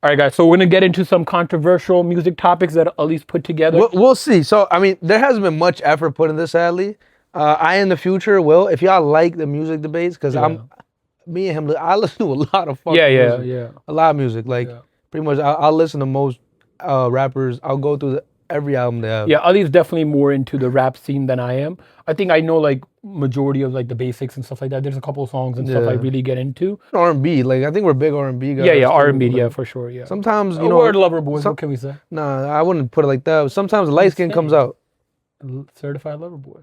All right, guys. So we're gonna get into some controversial music topics that at least put together. We'll see. So I mean, there hasn't been much effort put in this, sadly. I in the future will, if y'all like the music debates, because me and him, I listen to a lot of fucking music. A lot of music. Like pretty much, I'll listen to most rappers. I'll go through every album they have. Yeah, Ali's definitely more into the rap scene than I am. I think I know like majority of like the basics and stuff like that. There's a couple of songs and stuff I really get into. R&B, like I think we're big R&B guys. Yeah, R&B, yeah, for sure, yeah. Sometimes you know, word lover boys. What can we say? Nah, I wouldn't put it like that. Sometimes the light skin comes out. Certified lover boy.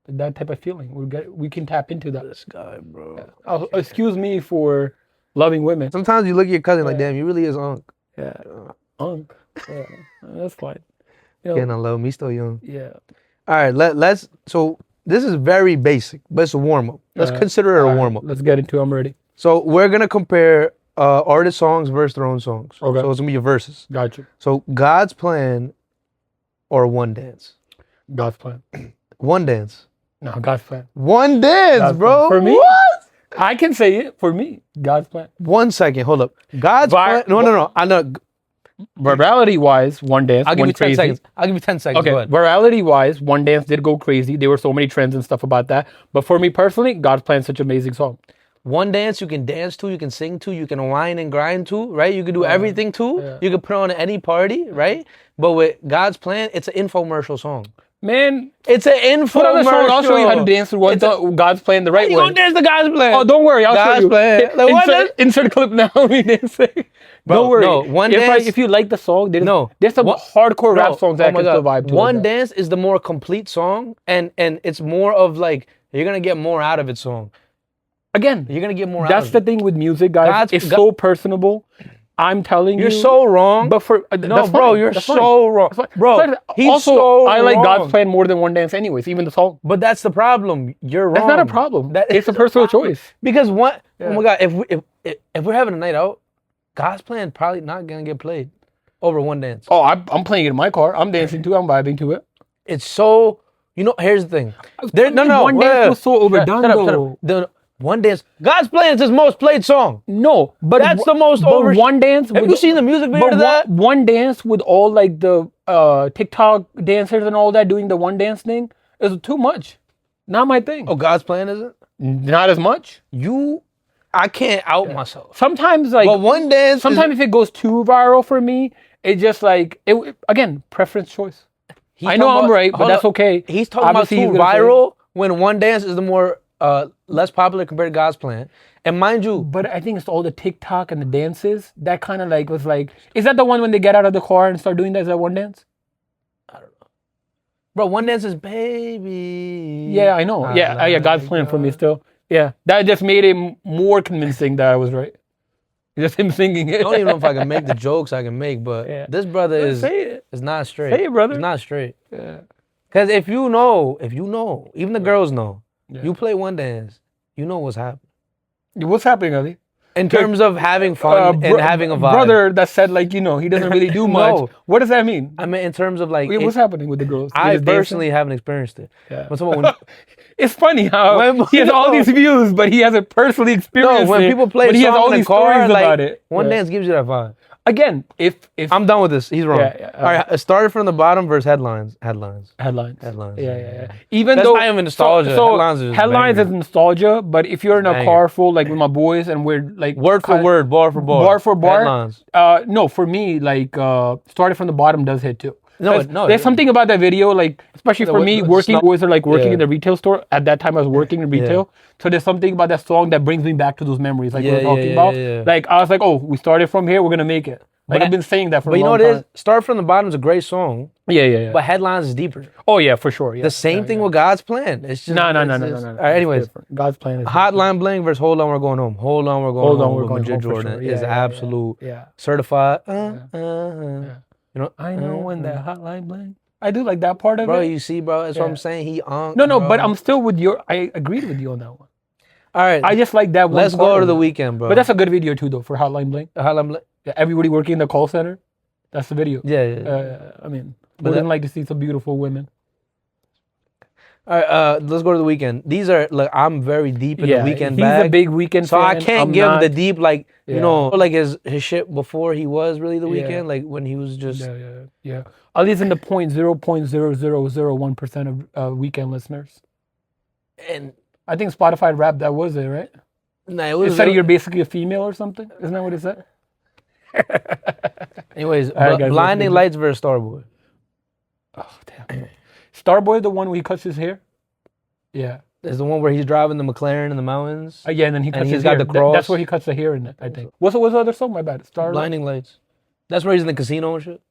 That type of feeling. We can tap into that. This guy, bro. Yeah. Excuse me for loving women. Sometimes you look at your cousin like, damn, you really is Unc. Yeah, Unc. Yeah, that's fine. You know, getting on love, me still young. Yeah. All right, let's. So this is very basic, but it's a warm up. Let's consider it a warm up. Let's get into it. I'm ready. So we're gonna compare artist songs versus their own songs. Okay. So it's gonna be your verses. Gotcha. So God's Plan or One Dance. God's Plan. One Dance. No, God's Plan. One Dance, God's bro. Plan. For me, what? I can say it for me. God's Plan. 1 second, hold up. God's Plan. No. I know. Virality wise, One Dance I'll give went you 10 crazy. seconds. I'll give you 10 seconds. Okay, virality wise, One Dance did go crazy. There were so many trends and stuff about that. But for me personally, God's Plan is such an amazing song. One Dance you can dance to, you can sing to, you can whine and grind to, right? You can do everything to. Yeah. You can put on any party, right? But with God's Plan, it's an infomercial song. Man, it's an infomercial. Put on the song. I'll show you how to dance to God's Plan the right way. You gonna dance to God's Plan? Oh, don't worry. I'll God's show you. Plan. Like, insert a clip now. We dancing. Don't worry. No, One Dance. If you like the song, there's some hardcore rap songs that can still vibe to. One Dance is the more complete song, and it's more of like you're gonna get more out of it song. Again, you're gonna get more. That's the thing with music, guys. It's so personable. I'm telling you. You're so wrong. But for no, bro, you're so wrong. Bro, also, I like God's Plan more than One Dance anyways, even the song. But that's the problem. You're wrong. That's not a problem. It's a personal choice. Because oh my God, if we're having a night out, God's Plan probably not gonna get played over One Dance. Oh, I'm playing it in my car. I'm dancing to it. I'm vibing to it. It's so, here's the thing. One Dance was so overdone though. One Dance. God's Plan is his most played song. No, but that's the most over. One Dance. Have you seen the music video to that? One Dance with all like the TikTok dancers and all that doing the One Dance thing is too much. Not my thing. Oh, God's Plan isn't? Not as much. I can't out myself. Sometimes like. But One Dance. Sometimes if it goes too viral for me, it just like again preference choice. I know I'm right, but that's okay. He's talking about too viral when One Dance is the more. Less popular compared to God's Plan. And mind you... But I think it's all the TikTok and the dances. That kind of like was like... Is that the one when they get out of the car and start doing that? Is that One Dance? I don't know. Bro, One Dance is baby. Yeah, I know. Yeah, God's Plan for me still. Yeah, that just made it more convincing that I was right. Just him singing it. I don't even know if I can make the jokes I can make, but this brother is not straight. Say it, brother. He's not straight. Yeah. Because if you know, even the girls know, you play One Dance, you know what's happening. What's happening, Ali? In terms of having fun and having a vibe. Brother that said like, he doesn't really do much. No. What does that mean? I mean, in terms of like... what's happening with the girls? I personally haven't experienced it. Yeah. It's funny how he has all these views, but he hasn't personally experienced it. No, when people play but he has all these stories about it. One Dance gives you that vibe. Again, if I'm done with this, he's wrong. All right, it started from the bottom versus headlines. Yeah. Even that's though not even nostalgia. So headlines is nostalgia, but if you're in a car full like with my boys and we're like word for word, bar for bar, headlines. No, for me like started from the bottom does hit too. No, there's something about that video, like especially for me, boys are like working in the retail store. At that time, I was working in retail, so there's something about that song that brings me back to those memories, like we were talking about. Like I was like, oh, we started from here, we're gonna make it. Like I've been saying that for a long time. But you know what it is? Start from the bottom is a great song. Yeah. But headlines is deeper. Oh yeah, for sure. Yeah. The same thing with God's Plan. It's just no. All right, anyways, God's Plan is Hotline Bling versus Hold On, We're Going Home. Hold On, We're Going Home. We're going home. Jordan is absolute certified. I know when that Hotline Bling. I do like that part of it. Bro, you see, bro, that's what I'm saying. No, but I'm still with I agreed with you on that one. All right. I just like that one. Let's go to the weekend, bro. But that's a good video too, though, for Hotline Bling. Hotline Bling. Yeah, everybody working in the call center. That's the video. Yeah. I mean, who wouldn't like to see some beautiful women? All right, let's go to the Weeknd. These are like I'm very deep in the Weeknd bag. He's a big Weeknd fan. So I can't give the deep you know, like his shit before he was really the Weeknd, like when he was just yeah. At least in the 0.0001% of Weeknd listeners. And I think Spotify Wrapped that was it, right? No, it said you're basically a female or something. Isn't that what it said? Anyways, Blinding Lights versus Starboy. Oh damn. Starboy, the one where he cuts his hair. Yeah. There's the one where he's driving the McLaren in the mountains. Yeah, and then he cuts his hair. The cross. That's where he cuts the hair in it, I think. What's the other song? My bad. Blinding Lights. That's where he's in the casino and shit.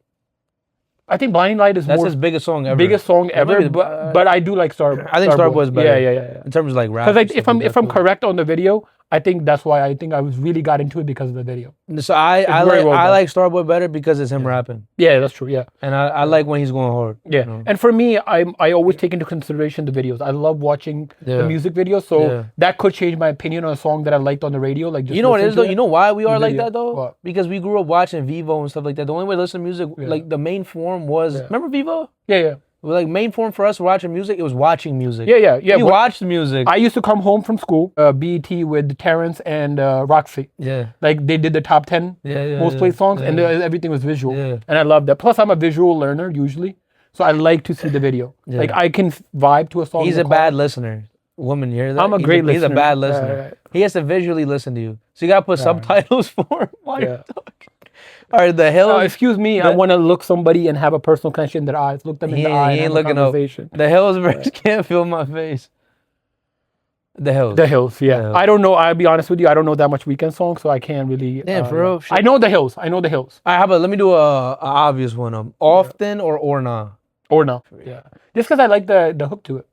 I think Blinding Light is that's his biggest song ever. Biggest song ever, but I do like Starboy. I think Starboy's better. Yeah. In terms of like rap. Because like, if I'm correct on the video, I think that's why I think I really got into it because of the video. So I like Starboy better because it's him rapping. Yeah, that's true. Yeah. And I like when he's going hard. Yeah. You know? And for me, I always take into consideration the videos. I love watching the music videos, so that could change my opinion on a song that I liked on the radio. Like, just you know what it is though? You know why we are like that though? What? Because we grew up watching Vivo and stuff like that. The only way to listen to music, like the main form was remember Vivo? Yeah. Like main form for us watching music, it was watching music. Yeah. We watched music. I used to come home from school, BET with Terrence and Roxy. Yeah. Like they did the top 10 most played songs, and everything was visual. Yeah. And I love that. Plus, I'm a visual learner usually, so I like to see the video. Yeah. Like I can vibe to a song. He's a bad listener. Woman, you hear that? I'm a great listener. He's a bad listener. Right. He has to visually listen to you, so you gotta put subtitles for him while you're talking. All right, the Hills. Excuse me, I want to look somebody and have a personal connection in their eyes. Look them in the eye. He ain't looking up. The Hills versus Can't Feel My Face. The Hills. The Hills, yeah. The Hills. I don't know. I'll be honest with you. I don't know that much Weeknd songs, so I can't really. Damn, for real. I know the Hills. All right, how about let me do a obvious one. Often or Nah. Or Nah. Yeah. Just because I like the hook to it.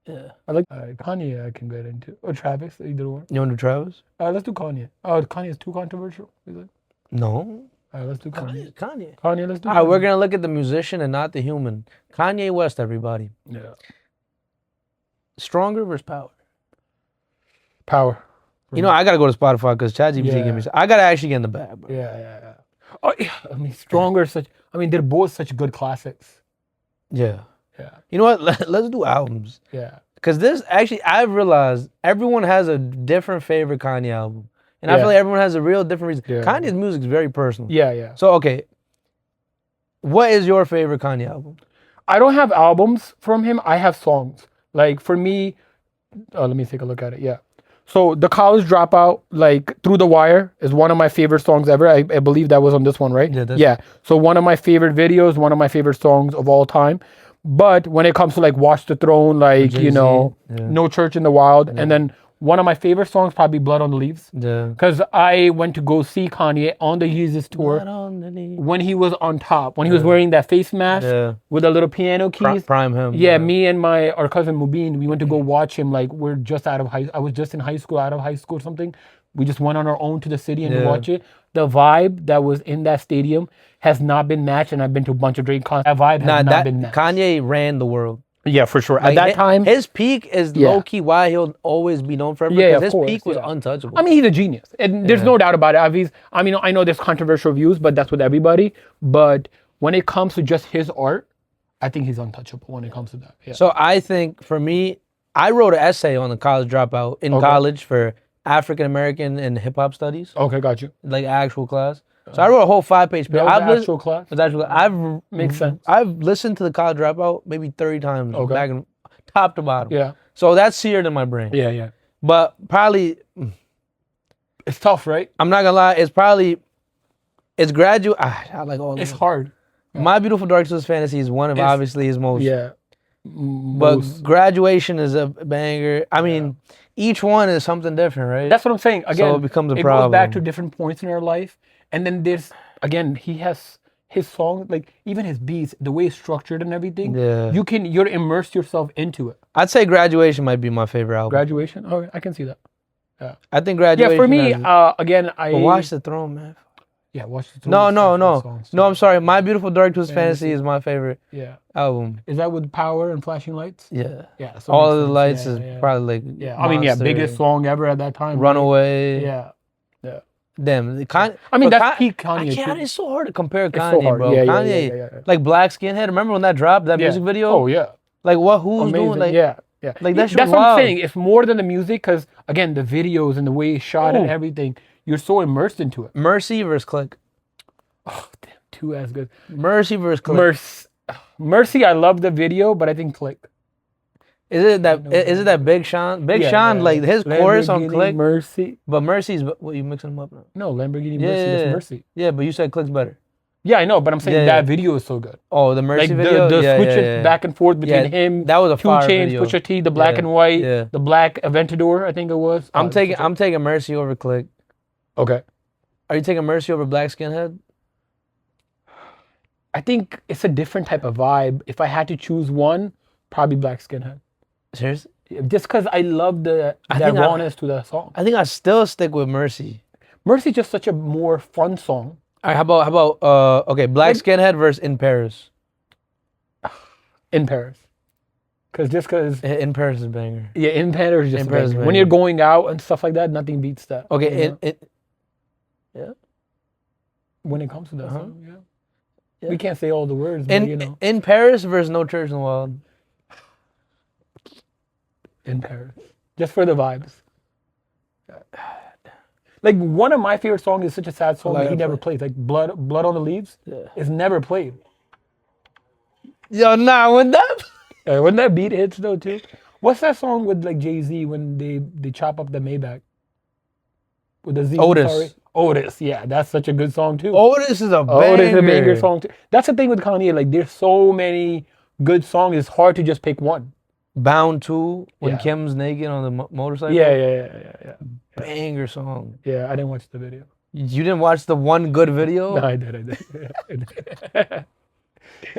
Yeah. I like Kanye. I can get into or Travis. Either one. You want to do Travis? Let's do Kanye. Oh, Kanye is too controversial. Is it? No. All right, let's do Kanye. Kanye, let's do All right, we're going to look at the musician and not the human. Kanye West, everybody. Yeah. Stronger versus Power? Power. You know, I got to go to Spotify because ChatGPT gave me... I got to actually get in the bag, bro. Yeah. Oh, yeah. I mean, Stronger they're both such good classics. Yeah. You know what? Let's do albums. Yeah. Because this, actually, I've realized everyone has a different favorite Kanye album. And I feel like everyone has a real different reason. Yeah. Kanye's music is very personal. Yeah. So, okay. What is your favorite Kanye album? I don't have albums from him. I have songs. Like, for me, let me take a look at it. Yeah. So, The College Dropout, like, Through the Wire is one of my favorite songs ever. I believe that was on this one, right? Yeah. So, one of my favorite videos, one of my favorite songs of all time. But when it comes to, like, Watch the Throne, like, Jay-Z, No Church in the Wild, and then one of my favorite songs, probably Blood on the Leaves. Yeah. Because I went to go see Kanye on the Yeezus tour when he was on top, when he was wearing that face mask with a little piano keys. Prime him. Yeah, me and our cousin Mubin, we went to go watch him. Like, we're just out of I was just in high school, out of high school or something. We just went on our own to the city and watch it. The vibe that was in that stadium has not been matched, and I've been to a bunch of Drake concerts. That vibe has not been matched. Kanye ran the world. Yeah, for sure. At that time, his peak is low-key why he'll always be known forever. Yeah, because his peak was untouchable. I mean, he's a genius. And there's no doubt about it. I mean, I know there's controversial views, but that's with everybody. But when it comes to just his art, I think he's untouchable when it comes to that. Yeah. So I think, for me, I wrote an essay on The College Dropout in college for African American and hip hop studies. Okay, got you. Like actual class. So I wrote a whole 5-page paper. Actual class? Makes sense. I've listened to The College Dropout maybe 30 times, back in, top to bottom. Yeah. So that's seared in my brain. Yeah. But probably... It's tough, right? I'm not gonna lie. It's graduate. I like all. It's hard. My Beautiful Dark Twisted Fantasy is one of obviously his most. Yeah. But Graduation is a banger. I mean, each one is something different, right? That's what I'm saying. Again, so it becomes a problem. It goes back to different points in our life. And then there's, again, he has his song, like even his beats, the way it's structured and everything. Yeah. You're immerse yourself into it. I'd say Graduation might be my favorite album. Graduation? Oh, I can see that. Yeah. I think Graduation. Yeah, for me, again, But Watch the Throne, man. Yeah, Watch the Throne. No, I'm sorry. My Beautiful Dark Twisted Fantasy is my favorite album. Is that with Power and Flashing Lights? Yeah. Yeah. So All of the Lights is probably like. Yeah. I mean, biggest song ever at that time. Runaway. Yeah. Damn, that's peak Kanye. It's so hard to compare Kanye, bro. Kanye, like Black Skinhead. Remember when that dropped, that music video? Oh yeah. Like what? Who's doing? Like, Yeah. Like that shit That's was what I'm wild. saying. It's more than the music because again, the videos and the way it's shot and everything, you're so immersed into it. Mercy versus Click. Oh, damn, too as good. Mercy versus Click. Mercy, I love the video, but I think Click. Is it that Big Sean? Big Sean, like his chorus on Click. Mercy. But Mercy's, what, you mixing them up now? No, Lamborghini Mercy. That's Mercy. Yeah, but you said Click's better. Yeah, I know, but I'm saying that video is so good. Oh, the Mercy like video? The switches back and forth between him, that was a 2 Chainz, Pusha T, the black and white, the black Aventador, I think it was. I'm taking Mercy over Click. Okay. Are you taking Mercy over Black Skinhead? I think it's a different type of vibe. If I had to choose one, probably Black Skinhead. Seriously? Just because I love that rawness to that song. I think I still stick with Mercy. Mercy's just such a more fun song. All right, how about okay, Black Skinhead versus In Paris. In Paris. Because In Paris is a banger. Yeah, In Paris is just a banger. When you're going out and stuff like that, nothing beats that. Okay, yeah. When it comes to that song, yeah. We can't say all the words, but In Paris versus No Church in the Wild. In Paris. Just for the vibes. Like, one of my favorite songs is such a sad song that he never plays. Like, Blood on the Leaves is never played. Yo, nah, wouldn't that beat hits, though, too? What's that song with, like, Jay-Z when they chop up the Maybach? With the Z. Otis. Sorry. Otis, yeah, that's such a good song, too. Otis is a banger. Otis is a banger song, too. That's the thing with Kanye. Like, there's so many good songs. It's hard to just pick one. Bound 2, when Kim's naked on the motorcycle. Yeah. Banger song. Yeah, I didn't watch the video. You didn't watch the one good video? No, I did.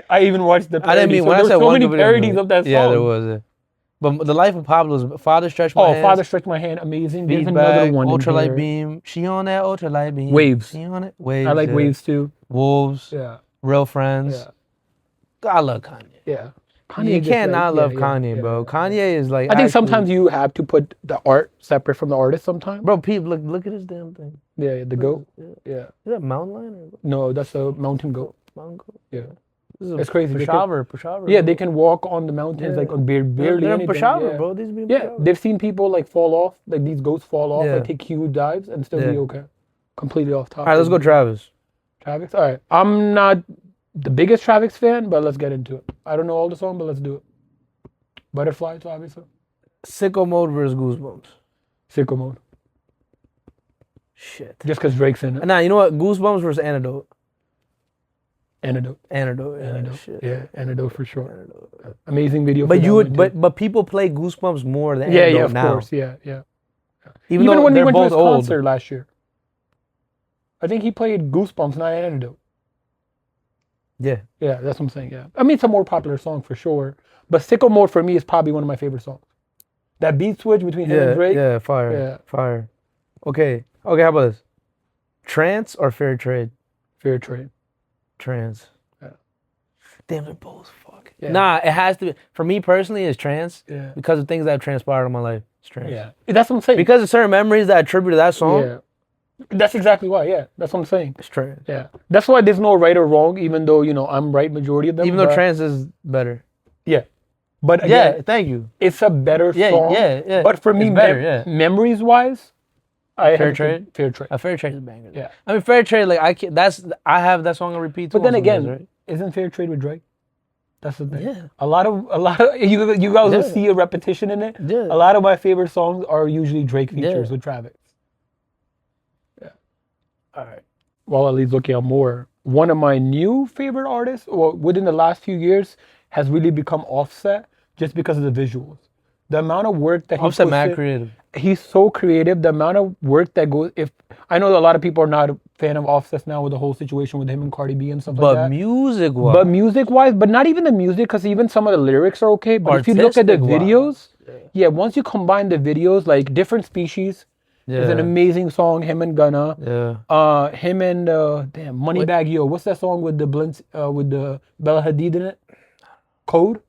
I even watched the parody. I didn't mean, when I said so one many good parodies video, of that song. Yeah, there was. But The Life of Pablo is Father Stretch My Hand. Father Stretch My Hand, amazing. There's Feedback, another one. Ultralight Beam. She on that Ultralight Beam. Waves. She on it. Waves. I like Waves too. Wolves. Yeah. Real Friends. Yeah. I love Kanye. Yeah. Kanye, you can't not love Kanye, bro. Kanye is like. I think sometimes you have to put the art separate from the artist sometimes. Bro, people, look at this damn thing. Yeah, the goat. Yeah. Is that mountain lion? Or? No, that's a mountain goat. Mountain goat? Yeah. It's crazy. Peshawar. Yeah, they can walk on the mountains like on barely they're anything. Peshawar, bro. These people. They've seen people like fall off, like these goats fall off, like take huge dives and still be okay. Completely off top. All right, let's go Travis. Travis? All right. I'm not the biggest Travis fan, but let's get into it. I don't know all the songs, but let's do it. Butterflies, obviously. Sicko Mode versus Goosebumps. Sicko Mode. Shit. Just because Drake's in it. Nah, you know what? Goosebumps versus Antidote. Antidote. Yeah, shit. Yeah, Antidote for sure. Antidote. Amazing video. But people play Goosebumps more than Antidote now. Yeah, of course. Yeah. Even when we went to his old. concert last year. I think he played Goosebumps, not Antidote. Yeah. Yeah, that's what I'm saying, yeah. I mean, it's a more popular song for sure. But Sicko Mode for me is probably one of my favorite songs. That beat switch between him and Drake. Yeah, fire. Yeah. Fire. Okay, how about this? Trance or Fair Trade? Fair Trade. Trance. Yeah. Damn, they're both fucking. Yeah. Nah, it has to be. For me personally, it's Trance. Yeah. Because of things that have transpired in my life. It's Trance. Yeah. That's what I'm saying. Because of certain memories that I attribute to that song. Yeah. That's exactly why, yeah. That's what I'm saying. It's Trance. Yeah. That's why there's no right or wrong, even though, I'm right majority of them. Even though Trance is better. Yeah. But again, yeah, thank you. It's a better song. Yeah. But for me, memories-wise, Fair Trade. Fair Trade. A Fair Trade is a banger. Yeah. I mean, Fair Trade, like I have that song on repeat too. But then again, right? Isn't Fair Trade with Drake? That's the thing. Yeah. A lot of you guys will see a repetition in it. Yeah. A lot of my favorite songs are usually Drake features with Travis. Yeah. All right. Well, at least looking at more. One of my new favorite artists, or within the last few years, has really become Offset just because of the visuals. The amount of work that he Offset mad creative. He's so creative. The amount of work that goes. I know that a lot of people are not a fan of Offset now with the whole situation with him and Cardi B and stuff like that. But music-wise, but not even the music, because even some of the lyrics are okay. But if you look at the videos, once you combine the videos, like Different Species is an amazing song. Him and Gunna. Yeah. Him and Moneybagg Yo. What's that song with the with the Bella Hadid in it? Code.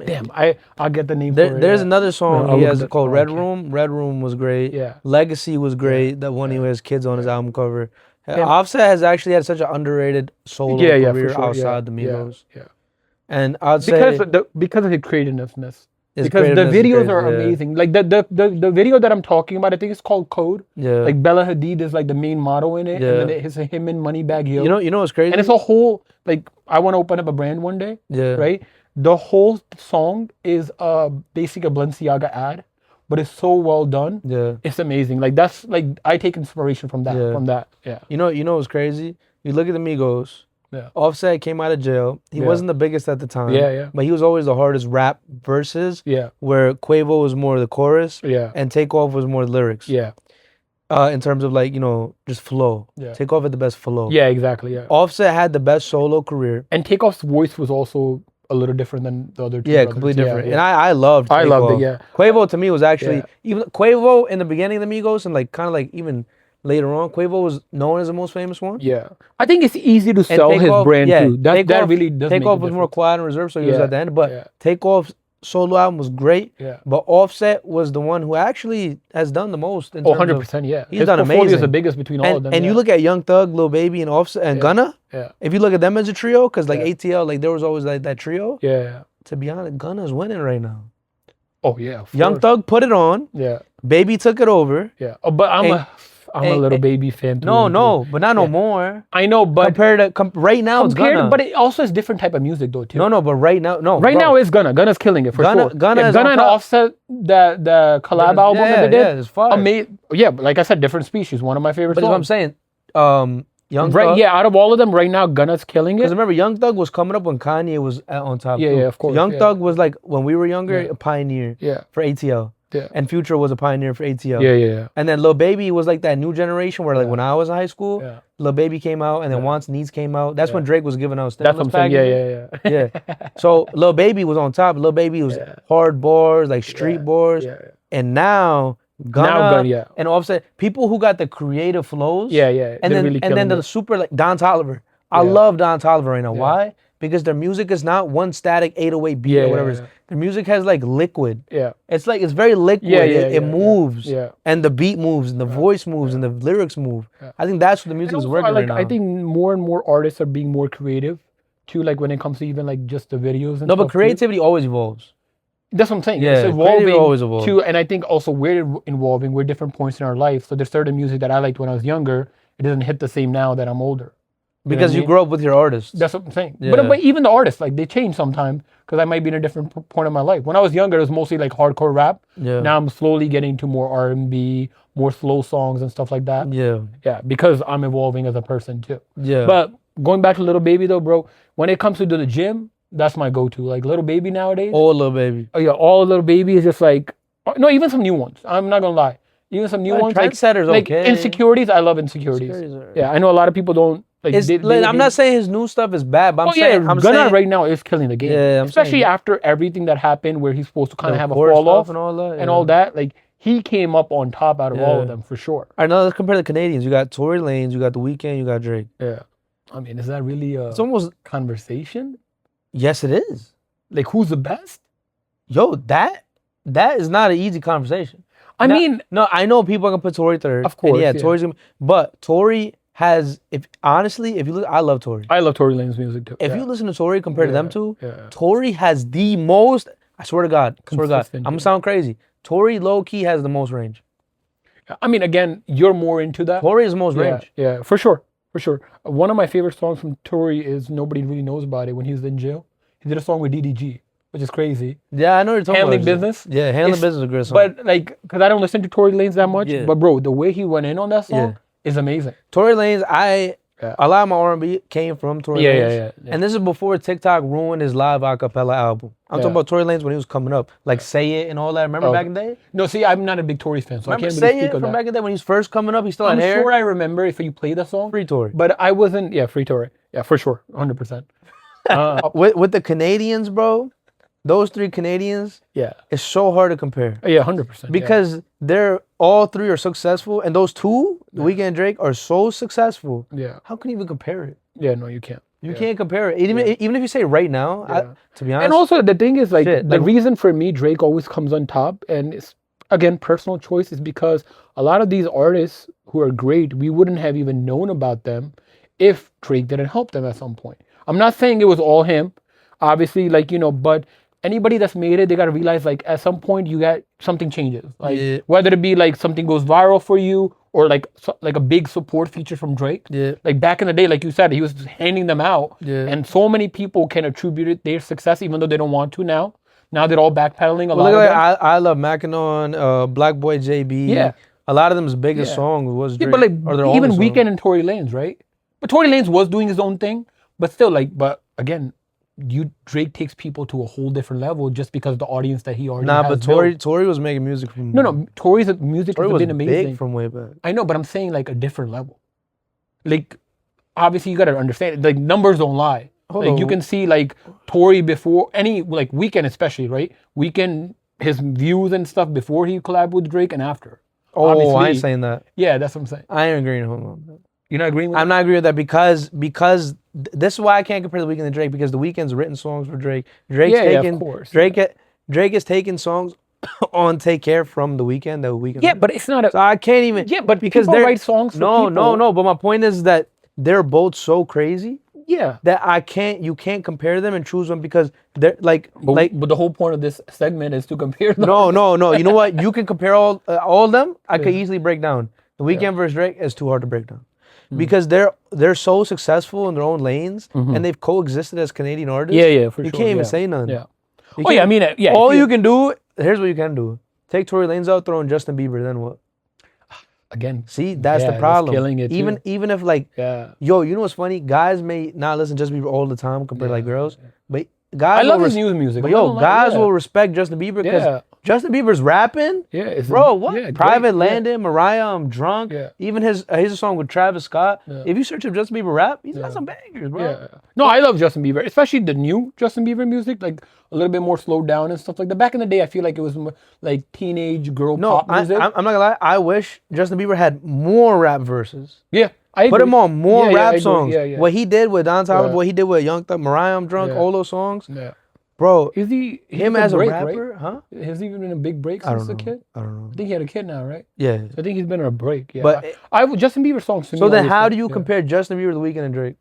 Damn, I'll get the name for it. There's another song he has called Red Room. Red Room was great. Yeah. Legacy was great. That one he has kids on his album cover. Offset has actually had such an underrated solo career outside the Migos. Yeah. And I'd say because of his creativeness. because the videos are amazing. Like the video that I'm talking about, I think it's called Code. Yeah. Like Bella Hadid is like the main model in it, and then it's him in Moneybag Yo. You know what's crazy? And it's a whole like I want to open up a brand one day. Yeah. Right. The whole song is basically a Balenciaga ad, but it's so well done. Yeah. It's amazing. Like that's like I take inspiration from that. Yeah. From that. Yeah. You know what's crazy? You look at the Migos. Yeah. Offset came out of jail. He wasn't the biggest at the time. Yeah. But he was always the hardest rap verses. Yeah. Where Quavo was more the chorus. Yeah. And Takeoff was more lyrics. Yeah. In terms of like, just flow. Yeah. Takeoff had the best flow. Yeah, exactly. Yeah. Offset had the best solo career. And Takeoff's voice was also a little different than the other two. Yeah, brothers. completely different. Yeah. And I loved Takeoff. I loved it, yeah. Quavo to me was actually, even Quavo in the beginning of the Migos and like kind of like even later on, Quavo was known as the most famous one. Yeah. I think it's easy to sell his brand too. That really does Takeoff was more quiet and reserved, so he was at the end. But Takeoff's solo album was great. Yeah. But Offset was the one who actually has done the most. In 100%, yeah. He's done amazing. He's the biggest between all of them. And you look at Young Thug, Lil Baby, and Offset, and Gunna. Yeah. If you look at them as a trio, because like ATL, like there was always like that trio. Yeah. To be honest, Gunna's winning right now. Oh, yeah. Young Thug put it on. Yeah. Baby took it over. Yeah. Oh, but I'm a little Baby fan too. No, but not no more. I know, but compared to right now, it's Gunna. But it also is different type of music though too. No, but right now, no. Right now it's Gunna. Gunna's killing it for sure. Gunna and Offset, the collab album that they did. Yeah, it's fire. Amazing. Yeah, but like I said, different species. One of my favorite songs. But that's what I'm saying. Young Thug. Yeah, out of all of them, right now, Gunna's killing it. Because remember, Young Thug was coming up when Kanye was on top. Yeah, of course. Young Thug was like, when we were younger, a pioneer for ATL. Yeah. And Future was a pioneer for ATL. Yeah. And then Lil Baby was like that new generation where like when I was in high school, Lil Baby came out and then Wants Needs came out. That's when Drake was giving out stimulus packages. Yeah. So Lil Baby was on top. Lil Baby was hard bars, like street bars. And now Gunna and Offset, people who got the creative flows. Yeah. And then the super like Don Toliver. I love Don Toliver right now. Why? Because their music is not one static 808 beat or whatever it is. Their music has like liquid. Yeah. It's like, it's very liquid. It moves. Yeah. And the beat moves and the voice moves and the lyrics move. I think that's what the music is working right now. I think more and more artists are being more creative too, like when it comes to even like just the videos and stuff. No, but creativity always evolves. That's what I'm saying. Yeah, it's evolving always evolves. too. And I think also we're evolving. We're different points in our life. So there's certain music that I liked when I was younger. It doesn't hit the same now that I'm older. Because you grow up with your artists. That's what I'm saying. Yeah. But even the artists, like they change sometimes because I might be in a different point of my life. When I was younger, it was mostly like hardcore rap. Yeah. Now I'm slowly getting to more R&B, more slow songs and stuff like that. Yeah. Yeah, because I'm evolving as a person too. Yeah. But going back to Lil Baby though, bro, when it comes to the gym, that's my go-to. Like Lil Baby nowadays. All Lil Baby. Oh yeah, all Lil Baby is just like, no, even some new ones. I'm not gonna lie. Even some new ones. Trendsetters, like okay. Insecurities, I love Insecurities. Yeah, I know a lot of people don't. Like, I'm not saying his new stuff is bad, but I'm saying right now is killing the game. Yeah, especially after everything that happened, where he's supposed to kind of have a fall off and all that. And all that. Like he came up on top out of all of them for sure. All right, now let's compare the Canadians. You got Tory Lanez, you got The Weeknd, you got Drake. Yeah, I mean, is that really it's almost conversation? Yes, it is. Like who's the best? Yo, that is not an easy conversation. I mean, no, I know people are gonna put Tory third. Of course, Tory's gonna, but Tory has, if you look, I love Tory. I love Tory Lanez music too. If you listen to Tory compared to them two, Tory has the most, I swear to God, I'm gonna sound crazy. Tory low key has the most range. I mean, again, you're more into that. Tory is the most range. Yeah, for sure. One of my favorite songs from Tory is Nobody Really Knows About It when he was in jail. He did a song with DDG, which is crazy. Yeah, I know you're talking Handling Business. Yeah, Handling Business is a great song. But like, because I don't listen to Tory Lanez that much, but bro, the way he went in on that song is amazing. Tory Lanez, a lot of my R&B came from Tory Lanez. Yeah. And this is before TikTok ruined his live acapella album. I'm talking about Tory Lanez when he was coming up, like Say It and all that. Remember back in the day? No, see, I'm not a big Tory fan, so remember I can't Say really speak It on from that. back in the day when he was first coming up? He still had hair. I'm sure I remember if you play the song. Free Tory. But I wasn't, Free Tory. Yeah, for sure, 100%. With the Canadians, bro, those three Canadians, it's so hard to compare. Yeah, 100%. Because they're all three are successful, and those two, The Weeknd and Drake, are so successful. Yeah. How can you even compare it? Yeah, no, you can't. You can't compare it. Even if you say right now, to be honest. And also the thing is the reason for me Drake always comes on top, and it's again personal choice, is because a lot of these artists who are great, we wouldn't have even known about them if Drake didn't help them at some point. I'm not saying it was all him, obviously, but anybody that's made it, they gotta realize like at some point you got something changes. Like whether it be like something goes viral for you or like a big support feature from Drake. Yeah. Like back in the day, like you said, he was handing them out. Yeah. And so many people can attribute their success even though they don't want to now. Now they're all backpedaling a lot of them. I Love Mackinac, Black Boy JB. Yeah. A lot of them's biggest songs was Drake. Yeah, but like even Weeknd and Tory Lanez, right? But Tory Lanez was doing his own thing, but still but again, Drake takes people to a whole different level just because of the audience that he already has. But Tory was making music from... No, Tory's music has been amazing. Big from way back. I know, but I'm saying like a different level. Like, obviously you gotta understand, like numbers don't lie. You can see like Tory before, like Weeknd especially, right? Weeknd, his views and stuff before he collabed with Drake and after. Oh, obviously, I ain't saying that. Yeah, that's what I'm saying. I ain't agreeing on that. You're not agreeing with that? I'm not agreeing with that because this is why I can't compare The Weeknd and Drake, because The Weeknd's written songs for Drake. Of course. Drake is taking songs on Take Care from The Weeknd. Yeah, but it's not a... So I can't even... Yeah, but because they write songs for people. No. But my point is that they're both so crazy. Yeah. That you can't compare them and choose one because they're like... But the whole point of this segment is to compare them. No. You know what? You can compare all of them. I could easily break down. The Weeknd versus Drake is too hard to break down. Because they're so successful in their own lanes and they've coexisted as Canadian artists. Yeah, for sure. You can't even say none. Yeah. I mean, yeah. All you can do, here's what you can do. Take Tory Lanez out, throw in Justin Bieber, then what? Again. See, that's the problem. Killing it even if like, yo, you know what's funny? Guys may not listen to Justin Bieber all the time compared to like girls, but guys I love his new music. But guys will respect Justin Bieber because Justin Bieber's rapping. Yeah, bro, what? Private Landing, Mariah, I'm Drunk. Yeah. Even his song with Travis Scott. Yeah. If you search up Justin Bieber rap, he's got some bangers, bro. Yeah. No, I love Justin Bieber, especially the new Justin Bieber music, like a little bit more slowed down and stuff like that. Back in the day, I feel like it was more like teenage girl pop music. I'm not gonna lie. I wish Justin Bieber had more rap verses. Yeah. I put him on more rap songs. Yeah. What he did with Don Toliver, what he did with Young Thug, Mariah, I'm Drunk, all those songs. Yeah. Bro, is he him as a rapper, right? Huh? Has he been in a big break since a kid? I don't know. I think he had a kid now, right? Yeah. So I think he's been on a break. Yeah. But Justin Bieber songs to me. So then, how do you compare Justin Bieber, The Weeknd, and Drake?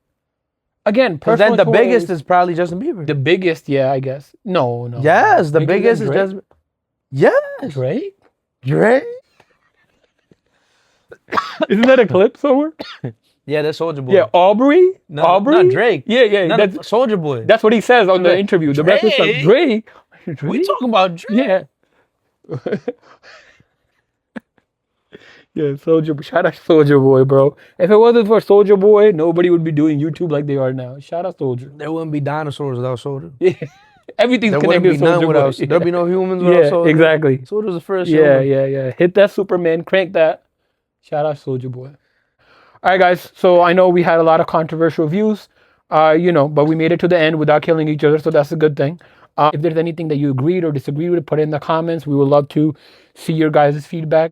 Again, personally, then the biggest is probably Justin Bieber. The biggest, yeah, I guess. No. Yes, the biggest is Justin. Yes. Drake. Isn't that a clip somewhere? Yeah, that's Soulja Boy. Yeah, Aubrey? Aubrey? Not Drake. Yeah. That's Soulja Boy. That's what he says on the interview. The rapper says, Drake? We talking about Drake? Yeah. Yeah, shout out Soulja Boy, bro. If it wasn't for Soulja Boy, nobody would be doing YouTube like they are now. Shout out Soulja. There wouldn't be dinosaurs without Soulja. Yeah. Everything's connected to Soulja Boy. There'd be no humans without Soulja. Exactly. Soulja's the first human. Yeah. Hit that Superman, crank that. Shout out Soulja Boy. All right, guys. So I know we had a lot of controversial views, but we made it to the end without killing each other, so that's a good thing. If there's anything that you agreed or disagreed with, put it in the comments. We would love to see your guys' feedback.